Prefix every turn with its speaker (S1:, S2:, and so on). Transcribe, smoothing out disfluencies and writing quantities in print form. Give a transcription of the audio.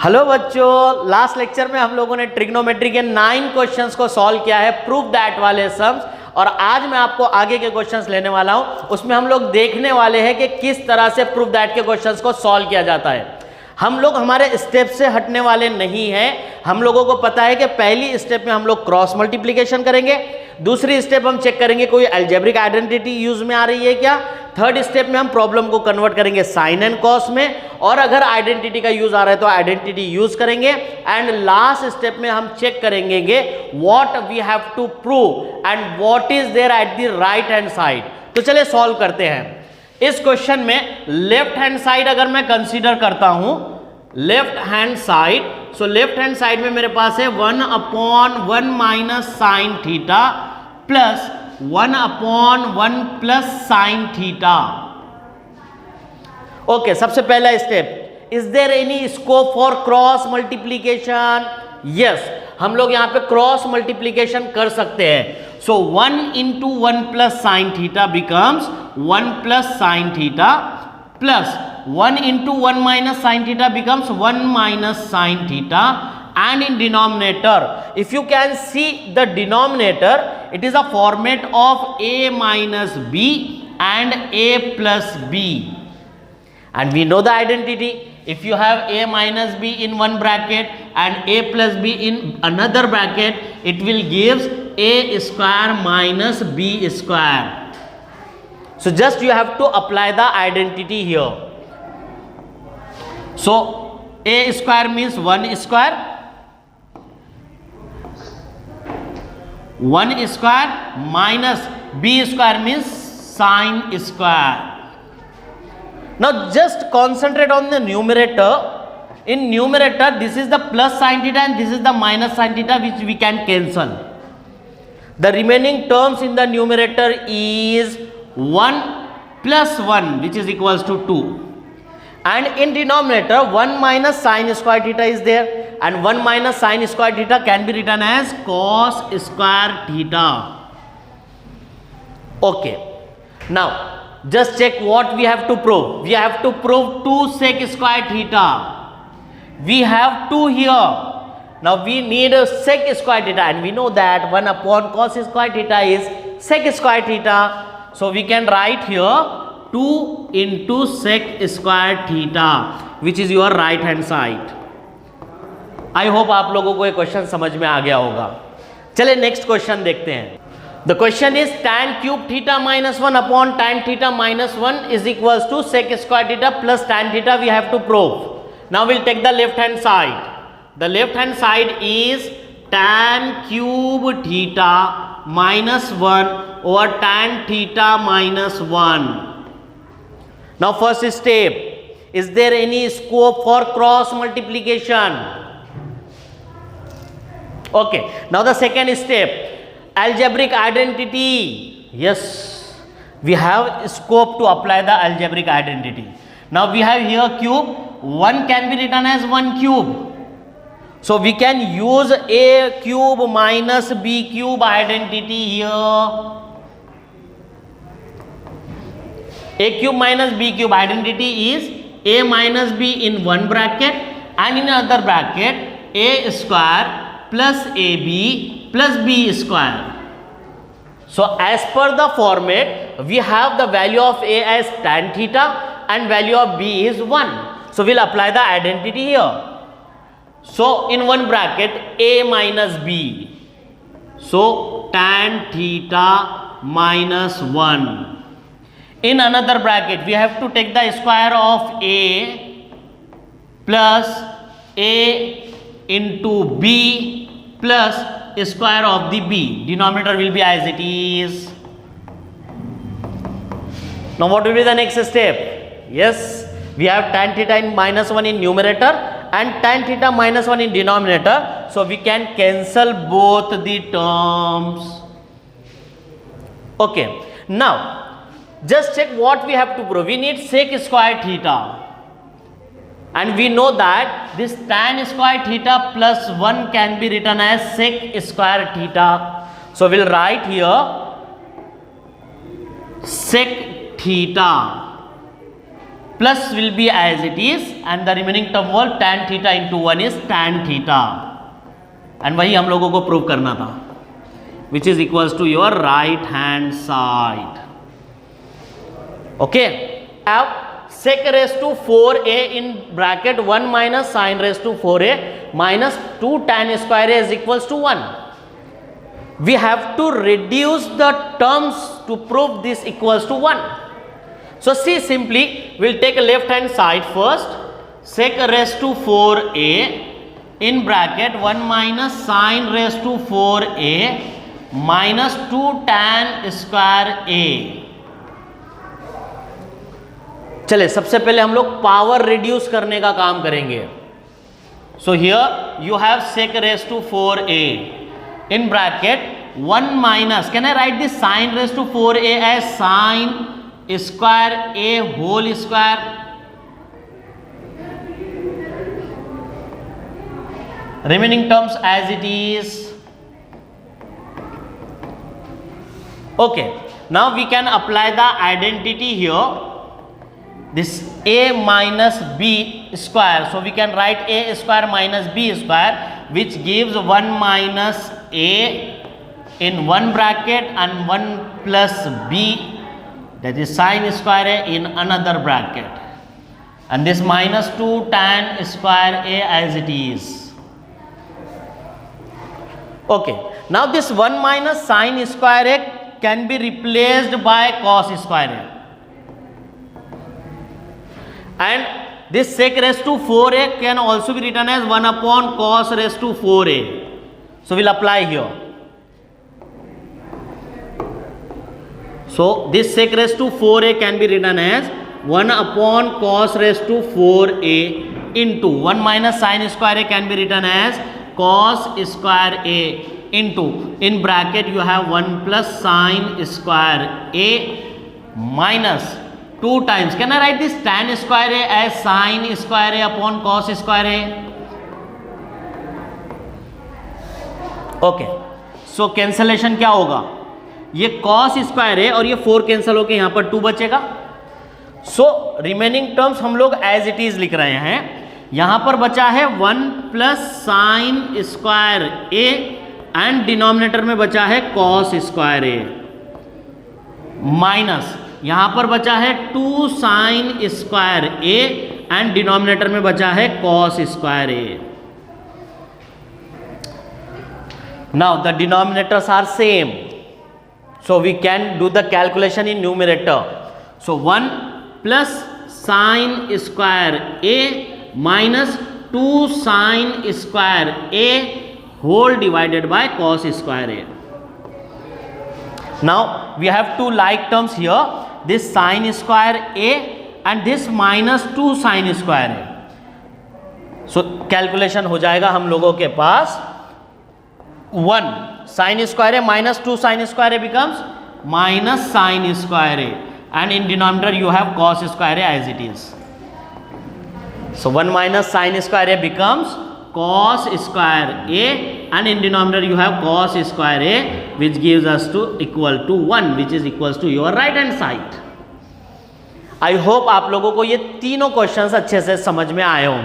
S1: Hello बच्चों, last lecture में हम लोगों ने ट्रिग्नोमेट्री के 9 क्वेश्चंस को सॉल्व किया है, प्रूव दैट वाले सम्स। और आज मैं आपको आगे के क्वेश्चंस लेने वाला हूं। उसमें हम लोग देखने वाले हैं कि किस तरह से प्रूव दैट के क्वेश्चंस को सॉल्व किया जाता है। हम लोग हमारे स्टेप से हटने वाले नहीं हैं। हम लोगों को पता है कि पहली स्टेप में हम लोग क्रॉस मल्टीप्लिकेशन करेंगे, दूसरी स्टेप हम चेक करेंगे कोई अलजेब्रिक आइडेंटिटी यूज में आ रही है क्या, थर्ड स्टेप में हम प्रॉब्लम को कन्वर्ट करेंगे साइन एंड कॉस में, और अगर आइडेंटिटी का यूज आ रहा है तो आइडेंटिटी यूज करेंगे। एंड लास्ट स्टेप में हम चेक करेंगे what we have to prove and what is there at the right hand side. तो चलिए सॉल्व करते हैं। इस क्वेश्चन में लेफ्ट हैंड साइड अगर मैं कंसीडर करता हूं, left hand side, so left hand side में मेरे पास है 1/1 minus sine theta plus 1/1 plus sine theta. Okay, सबसे पहला step, is there any scope for cross multiplication? Yes, हम लोग यहां पे क्रॉस मल्टीप्लीकेशन कर सकते हैं। सो 1 into 1 plus sine theta becomes 1 plus sine theta plus 1 into 1 minus sine theta becomes 1 minus sine theta. And in denominator, if you can see the denominator, it is a format of a minus b and a plus b. And we know the identity. If you have a minus b in one bracket and a plus b in another bracket, it will gives a square minus b square. So just you have to apply the identity here. So a square means 1 square, 1 square minus b square means sine square. Now just concentrate on the numerator. In numerator, this is the plus sine theta and this is the minus sine theta, which we can cancel. The remaining terms in the numerator is 1 plus 1, which is equals to 2. And in denominator, 1 minus sine square theta is there, and 1 minus sine square theta can be written as cos square theta. Okay, now just check what we have to prove. We have to prove 2 sec square theta. We have 2 here. Now we need a sec square theta, and we know that 1 upon cos square theta is sec square theta. So we can write here 2 into sec square theta, which is your right hand side. I hope आप लोगों को ये question समझ में आ गया होगा। चलिए next question देखते हैं। The question is tan cube theta minus 1 upon tan theta minus 1 is equals to sec square theta plus tan theta we have to prove. Now we'll take the left hand side. The left hand side is tan cube theta minus 1 over tan theta minus 1. Now first step, is there any scope for cross multiplication? Okay, now the second step, algebraic identity. Yes, we have scope to apply the algebraic identity. Now we have here cube, 1 can be written as 1 cube. So we can use a cube minus b cube identity here. A cube minus b cube identity is a minus b in one bracket and in another bracket a square plus ab plus b square. So as per the format, we have the value of a as tan theta and value of b is 1. So we'll apply the identity here. So in one bracket a minus b, so tan theta minus 1. In another bracket, we have to take the square of a plus a into b plus square of the b. Denominator will be as it is. Now what will be the next step? Yes, we have tan theta in minus 1 in numerator and tan theta minus 1 in denominator. So we can cancel both the terms. Okay, now just check what we have to prove. We need sec square theta, and we know that this tan square theta plus 1 can be written as sec square theta. So we'll write here sec theta plus will be as it is and the remaining term was tan theta into 1 is tan theta, and वही हम लोगों को prove करना था, which is equals to your right hand side. Okay, have sec raised to 4a in bracket 1 minus sin raised to 4a minus 2 tan square a is equals to 1. We have to reduce the terms to prove this equals to 1. So see, simply we'll take a left hand side first. Sec raised to 4a in bracket 1 minus sin raised to 4a minus 2 tan square a. चले सबसे पहले हम लोग power reduce करने का काम करेंगे. So here you have sec raise to 4a in bracket 1 minus, can I write this sine raise to 4a as sine square a whole square, remaining terms as it is. Okay, now we can apply the identity here. This a minus b square, so we can write a square minus b square, which gives 1 minus a in one bracket and 1 plus b, that is sin square a in another bracket, and this minus 2 tan square a as it is. Okay, now this 1 minus sin square a can be replaced by cos square a, and this sec raised to 4a can also be written as 1 upon cos raised to 4a. So we'll apply here. So this sec raised to 4a can be written as 1 upon cos raised to 4a into 1 minus sin square a can be written as cos square a into, in bracket you have 1 plus sin square a minus 2 times, can I write this tan square a as sin square a upon cos square a. Okay, so cancellation क्या होगा, ये cos square है और ये 4 cancel होके यहाँ पर 2 बचेगा. सो रिमेनिंग टर्म्स हम लोग एज इट इज लिख रहे हैं. यहाँ पर बचा है 1 plus sine square a and denominator में बचा है cos स्क्वायर ए माइनस यहां पर बचा है 2 sine square a and denominator में बचा है cos square a. Now the denominators are same, so we can do the calculation in numerator. So 1 plus sine square a minus 2 sine square a whole divided by cos square a. Now we have two like terms here, this sin square a and this minus 2 sin square a. So calculation हो जाएगा हम लोगों के पास 1 sin square a minus 2 sin square a becomes minus sin square a, and in denominator you have cos square a as it is. So 1 minus sin square a becomes cos square a, and in denominator you have cos square a, which gives us to equal to 1, which is equals to your right hand side. I hope आप लोगों को ये तीनों questions अच्छे से समझ में आए होंगे.